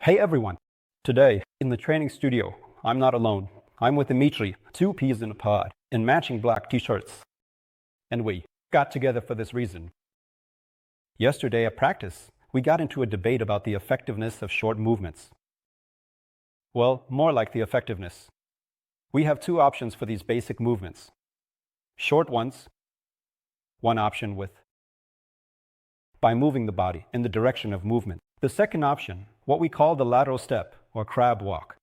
Hey everyone! Today, in the training studio, I'm not alone. I'm with Dimitri, two peas in a pod, in matching black t-shirts. And we got together for this reason. Yesterday at practice, we got into a debate about the effectiveness of short movements. Well, more like the effectiveness. We have two options for these basic movements. Short ones, one option with by moving the body in the direction of movement. The second option, what we call the lateral step or crab walk.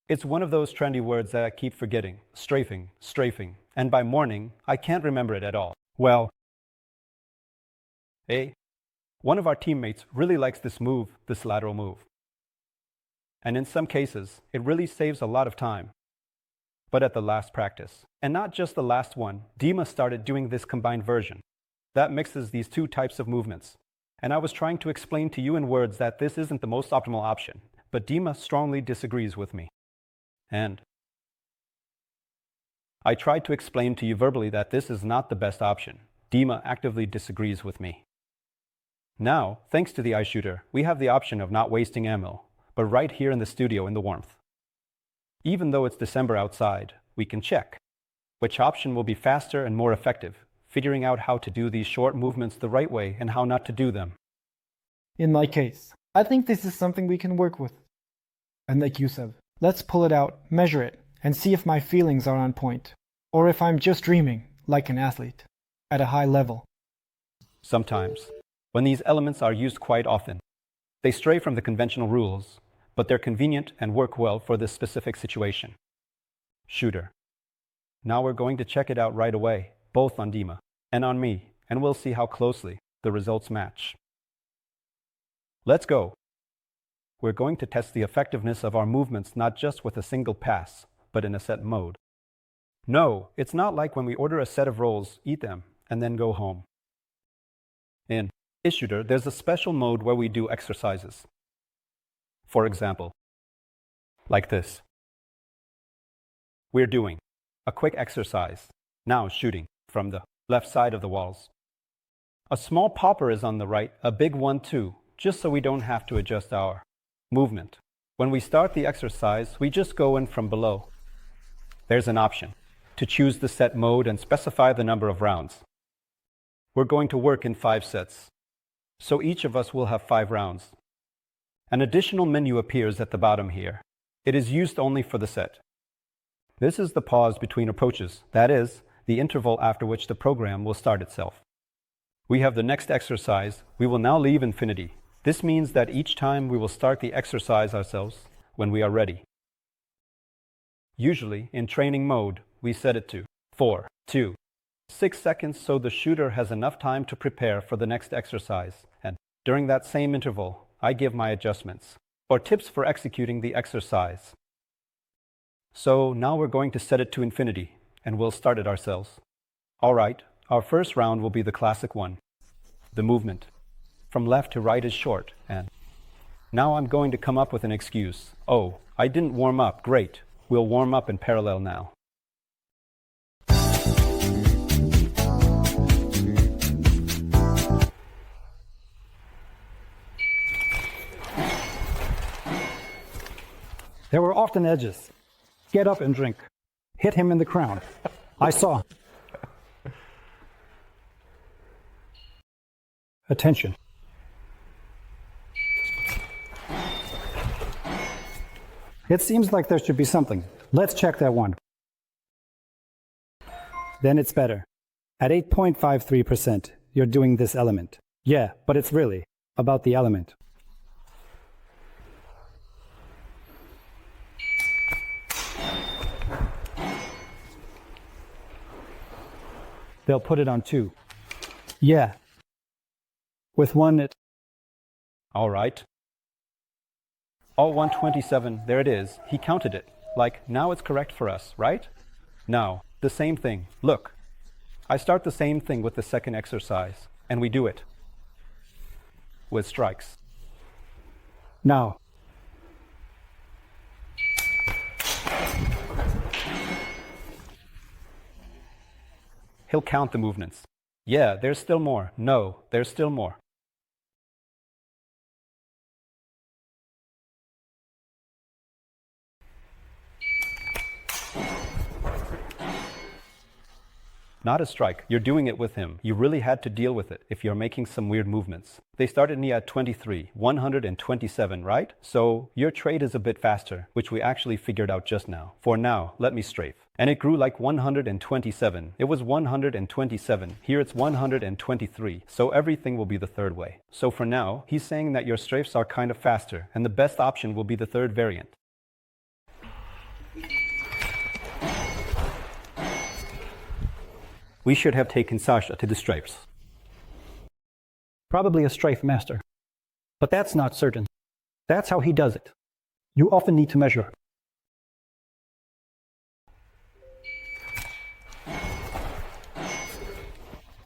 It's one of those trendy words that I keep forgetting, strafing, and by morning, I can't remember it at all. Well, one of our teammates really likes this move, this lateral move. And in some cases, it really saves a lot of time. But at the last practice, and not just the last one, Dima started doing this combined version. That mixes these two types of movements. And I was trying to explain to you in words that this isn't the most optimal option, but Dima strongly disagrees with me. And I tried to explain to you verbally that this is not the best option. Dima actively disagrees with me. Now, thanks to the iShooter, we have the option of not wasting ammo, but right here in the studio in the warmth. Even though it's December outside, we can check which option will be faster and more effective, figuring out how to do these short movements the right way and how not to do them. In my case, I think this is something we can work with. And like you said, let's pull it out, measure it, and see if my feelings are on point, or if I'm just dreaming, like an athlete, at a high level. Sometimes, when these elements are used quite often, they stray from the conventional rules, but they're convenient and work well for this specific situation. Shooter. Now we're going to check it out right away, both on Dima and on me, and we'll see how closely the results match. Let's go. We're going to test the effectiveness of our movements not just with a single pass, but in a set mode. No, it's not like when we order a set of rolls, eat them, and then go home. In iShooter, there's a special mode where we do exercises. For example, like this. We're doing a quick exercise, now shooting from the left side of the walls. A small popper is on the right, a big one too, just so we don't have to adjust our movement. When we start the exercise, we just go in from below. There's an option to choose the set mode and specify the number of rounds. We're going to work in 5 sets, so each of us will have 5 rounds. An additional menu appears at the bottom here. It is used only for the set. This is the pause between approaches, that is, the interval after which the program will start itself. We have the next exercise. We will now leave infinity. This means that each time we will start the exercise ourselves when we are ready. Usually, in training mode, we set it to 4, 2, 6 seconds so the shooter has enough time to prepare for the next exercise. And during that same interval, I give my adjustments or tips for executing the exercise. So now we're going to set it to infinity and we'll start it ourselves. All right, our first round will be the classic one. The movement from left to right is short, and now I'm going to come up with an excuse. Oh, I didn't warm up. Great. We'll warm up in parallel now. There were often edges. Get up and drink. Hit him in the crown. I saw. Attention. It seems like there should be something. Let's check that one. Then it's better. At 8.53%, you're doing this element. Yeah, but it's really about the element. They'll put it on 2. Yeah. With 1, All right. All 127, there it is. He counted it. Like, now it's correct for us, right? Now, the same thing. Look. I start the same thing with the second exercise, and we do it with strikes. Now. He'll count the movements. Yeah, there's still more. No, there's still more. Not a strike. You're doing it with him. You really had to deal with it if you're making some weird movements. They started me at 23, 127, right? So your trade is a bit faster, which we actually figured out just now. For now, let me strafe. And it grew like 127. It was 127. Here it's 123. So everything will be the third way. So for now, he's saying that your strafes are kind of faster, and the best option will be the third variant. We should have taken Sasha to the strafes. Probably a strafe master. But that's not certain. That's how he does it. You often need to measure.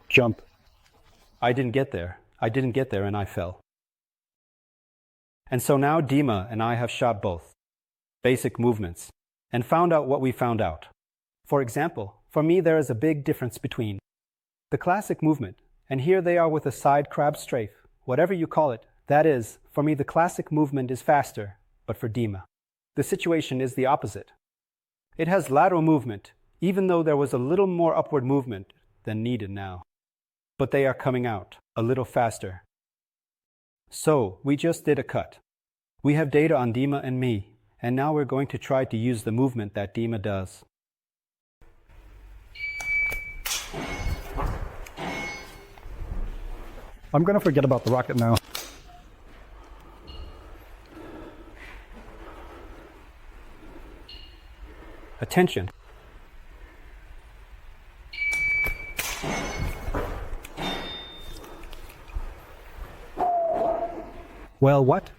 Jump. I didn't get there. And I fell. And so now Dima and I have shot both basic movements and found out what we found out. For example, for me there is a big difference between the classic movement, and here they are with a side crab strafe, whatever you call it. That is, for me the classic movement is faster, but for Dima, the situation is the opposite. It has lateral movement, even though there was a little more upward movement than needed now. But they are coming out a little faster. So we just did a cut. We have data on Dima and me, and now we're going to try to use the movement that Dima does. I'm going to forget about the rocket now. Attention. Well, what?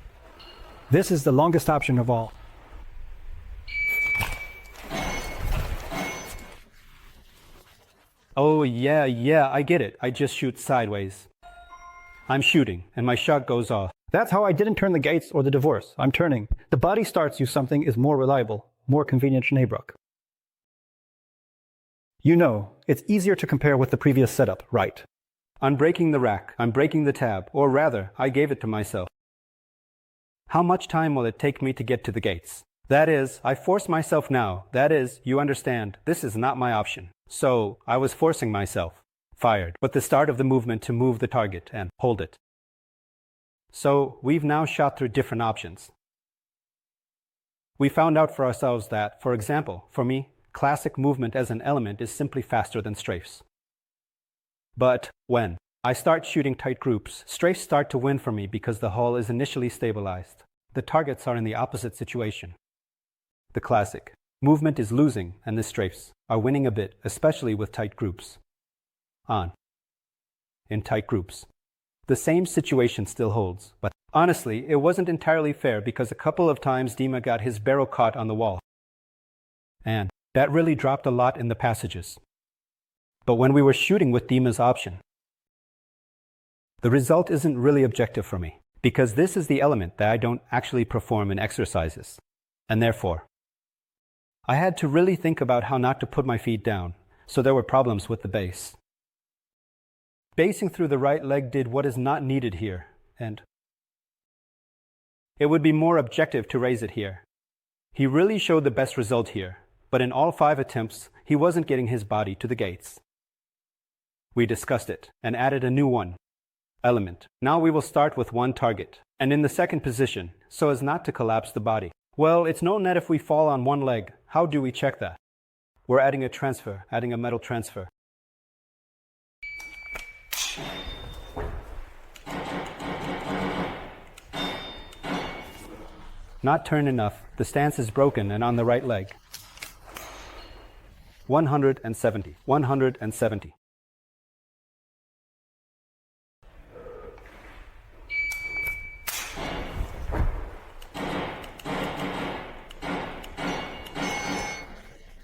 This is the longest option of all. Oh yeah, I get it. I just shoot sideways. I'm shooting, and my shot goes off. That's how I didn't turn the gates or the divorce. I'm turning. The body starts you something is more reliable, more convenient Schneebrook. You know, it's easier to compare with the previous setup, right? I'm breaking the rack. I'm breaking the tab. Or rather, I gave it to myself. How much time will it take me to get to the gates? That is, I force myself now. That is, you understand, this is not my option. So, I was forcing myself. Fired, but the start of the movement to move the target and hold it. So, we've now shot through different options. We found out for ourselves that, for example, for me, classic movement as an element is simply faster than strafes. But when I start shooting tight groups, strafes start to win for me because the hull is initially stabilized. The targets are in the opposite situation. The classic movement is losing, and the strafes are winning a bit, especially with tight groups. In tight groups, the same situation still holds, but honestly, it wasn't entirely fair because a couple of times Dima got his barrel caught on the wall. And that really dropped a lot in the passages. But when we were shooting with Dima's option, the result isn't really objective for me, because this is the element that I don't actually perform in exercises. And therefore, I had to really think about how not to put my feet down, so there were problems with the base. Basing through the right leg did what is not needed here, and it would be more objective to raise it here. He really showed the best result here, but in all 5 attempts, he wasn't getting his body to the gates. We discussed it and added a new one. Element. Now we will start with one target, and in the second position, so as not to collapse the body. Well, it's known that if we fall on one leg, how do we check that? We're adding a metal transfer. Not turn enough, the stance is broken and on the right leg. 170.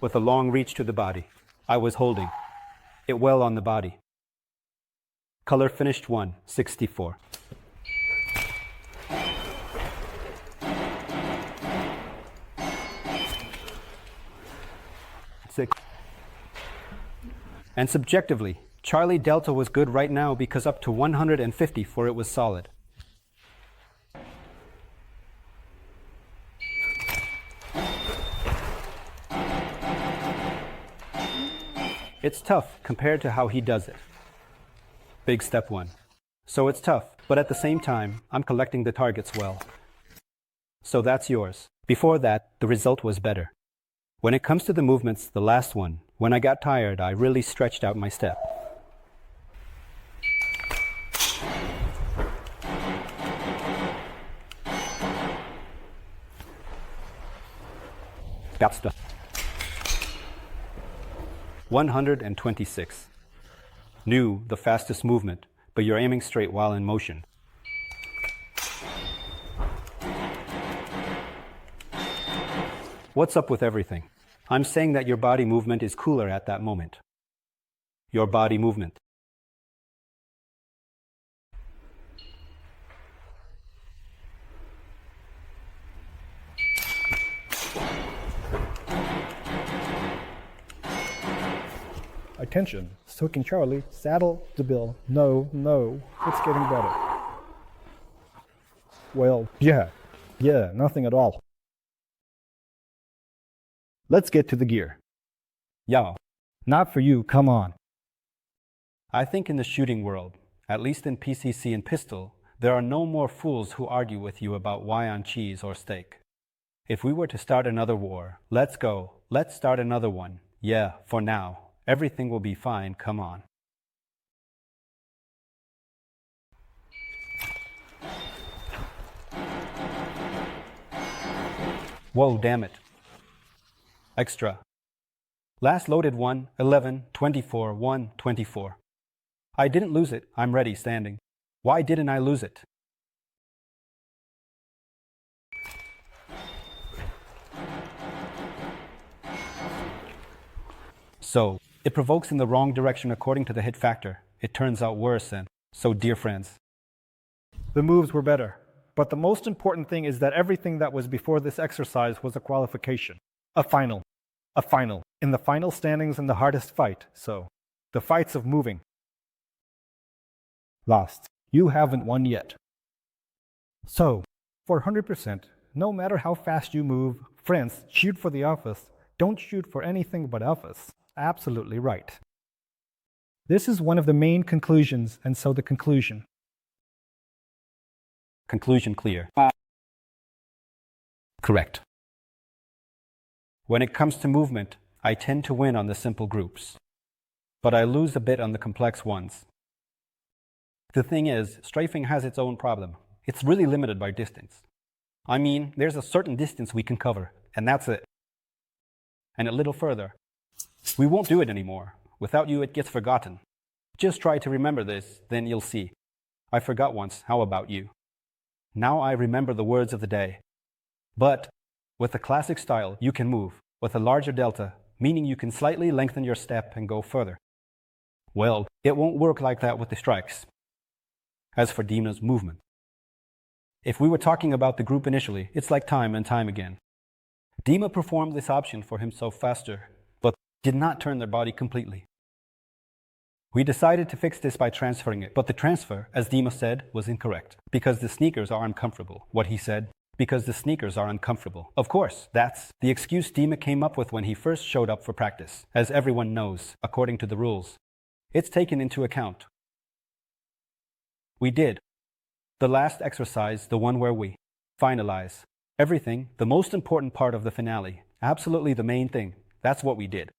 With a long reach to the body. I was holding it well on the body. Color finished 164. And subjectively, Charlie Delta was good right now because up to 150 for it was solid. It's tough compared to how he does it. Big step one. So it's tough, but at the same time, I'm collecting the targets well. So that's yours. Before that, the result was better. When it comes to the movements, the last one, when I got tired, I really stretched out my step. Got stuff. 126. New, the fastest movement, but you're aiming straight while in motion. What's up with everything? I'm saying that your body movement is cooler at that moment. Your body movement. Attention, Soaking Charlie, saddle the bill. No, it's getting better. Well, yeah, nothing at all. Let's get to the gear. Yao. Not for you, come on. I think in the shooting world, at least in PCC and pistol, there are no more fools who argue with you about why on cheese or steak. If we were to start another war, let's go. Let's start another one. Yeah, for now. Everything will be fine, come on. Whoa, damn it. Extra. Last loaded 1, 11, 24, 1, 24. I didn't lose it, I'm ready, standing. Why didn't I lose it? So, it provokes in the wrong direction according to the hit factor. It turns out worse and so dear friends. The moves were better, but the most important thing is that everything that was before this exercise was a qualification. A final. In the final standings in the hardest fight, so. The fights of moving. Lost. You haven't won yet. So, for 100%, no matter how fast you move, friends, shoot for the office. Don't shoot for anything but office. Absolutely right. This is one of the main conclusions, and so the conclusion. Conclusion clear. Correct. When it comes to movement, I tend to win on the simple groups, but I lose a bit on the complex ones. The thing is, strafing has its own problem. It's really limited by distance. I mean, there's a certain distance we can cover, and that's it. And a little further. We won't do it anymore. Without you, it gets forgotten. Just try to remember this, then you'll see. I forgot once, how about you? Now I remember the words of the day. But with the classic style, you can move with a larger delta, meaning you can slightly lengthen your step and go further. Well, it won't work like that with the strikes. As for Dima's movement, if we were talking about the group initially, it's like time and time again. Dima performed this option for himself faster, but did not turn their body completely. We decided to fix this by transferring it, but the transfer, as Dima said, was incorrect, because the sneakers are uncomfortable. What he said, because the sneakers are uncomfortable. Of course, that's the excuse Dima came up with when he first showed up for practice. As everyone knows, according to the rules, it's taken into account. We did. The last exercise, the one where we finalize everything, the most important part of the finale, absolutely the main thing, that's what we did.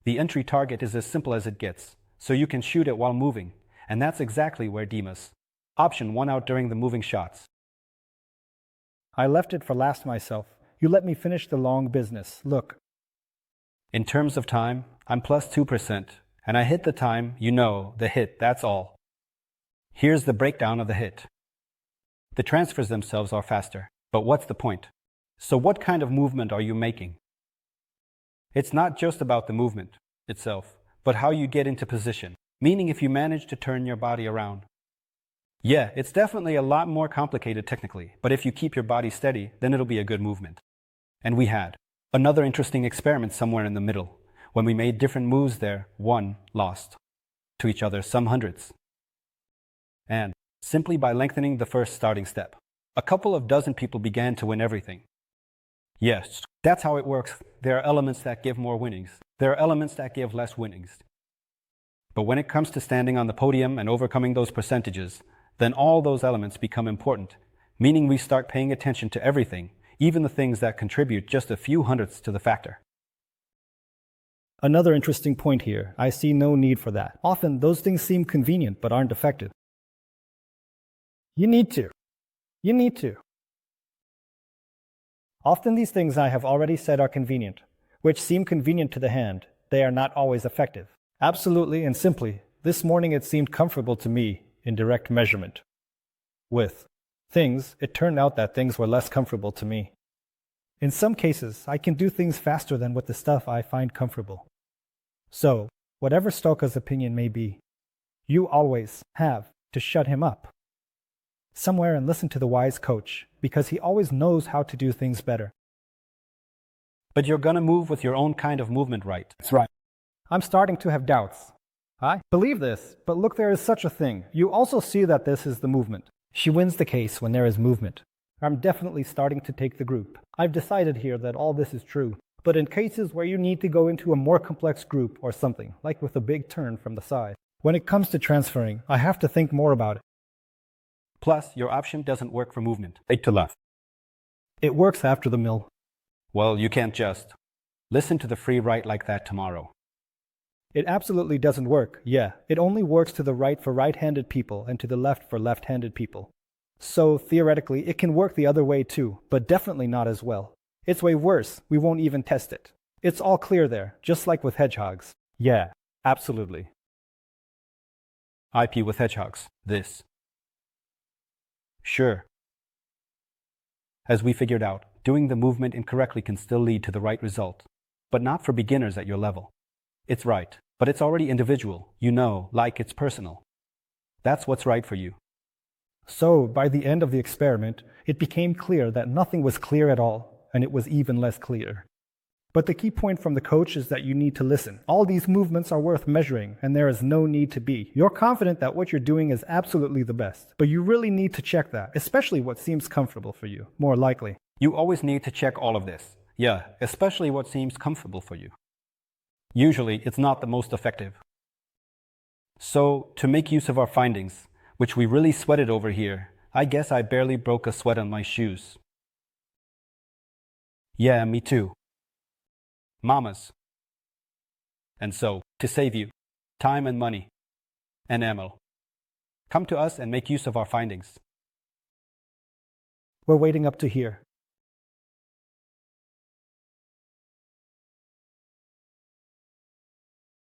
The entry target is as simple as it gets, so you can shoot it while moving, and that's exactly where Dima's option won out during the moving shots. I left it for last myself. You let me finish the long business. Look. In terms of time, I'm plus 2%, and I hit the time, you know, the hit, that's all. Here's the breakdown of the hit. The transfers themselves are faster, but what's the point? So what kind of movement are you making? It's not just about the movement itself, but how you get into position, meaning if you manage to turn your body around. Yeah, it's definitely a lot more complicated technically, but if you keep your body steady, then it'll be a good movement. And we had another interesting experiment somewhere in the middle. When we made different moves there, one lost to each other some hundreds. And simply by lengthening the first starting step, a couple of dozen people began to win everything. Yes, that's how it works. There are elements that give more winnings. There are elements that give less winnings. But when it comes to standing on the podium and overcoming those percentages, then all those elements become important, meaning we start paying attention to everything, even the things that contribute just a few hundredths to the factor. Another interesting point here, I see no need for that. Often those things seem convenient but aren't effective. You need to. Often these things I have already said are convenient, which seem convenient to the hand. They are not always effective. Absolutely and simply, this morning it seemed comfortable to me in direct measurement. With things, it turned out that things were less comfortable to me. In some cases, I can do things faster than with the stuff I find comfortable. So, whatever Stoka's opinion may be, you always have to shut him up somewhere and listen to the wise coach, because he always knows how to do things better. But you're gonna move with your own kind of movement, right? That's right. I'm starting to have doubts. I believe this, but look, there is such a thing. You also see that this is the movement. She wins the case when there is movement. I'm definitely starting to take the group. I've decided here that all this is true. But in cases where you need to go into a more complex group or something, like with a big turn from the side, when it comes to transferring, I have to think more about it. Plus, your option doesn't work for movement. Right to left. It works after the mill. Well, you can't just listen to the free right like that tomorrow. It absolutely doesn't work, yeah. It only works to the right for right-handed people and to the left for left-handed people. So, theoretically, it can work the other way too, but definitely not as well. It's way worse. We won't even test it. It's all clear there, just like with hedgehogs. Yeah, absolutely. IP with hedgehogs. This. Sure. As we figured out, doing the movement incorrectly can still lead to the right result, but not for beginners at your level. It's right, but it's already individual. You know, like it's personal. That's what's right for you. So, by the end of the experiment, it became clear that nothing was clear at all, and it was even less clear. But the key point from the coach is that you need to listen. All these movements are worth measuring, and there is no need to be. You're confident that what you're doing is absolutely the best, but you really need to check that, especially what seems comfortable for you, more likely. You always need to check all of this. Yeah, especially what seems comfortable for you. Usually, it's not the most effective. So, to make use of our findings, which we really sweated over here, I guess I barely broke a sweat on my shoes. Yeah, me too. Mamas. And so, to save you time and money and ammo, come to us and make use of our findings. We're waiting up to here.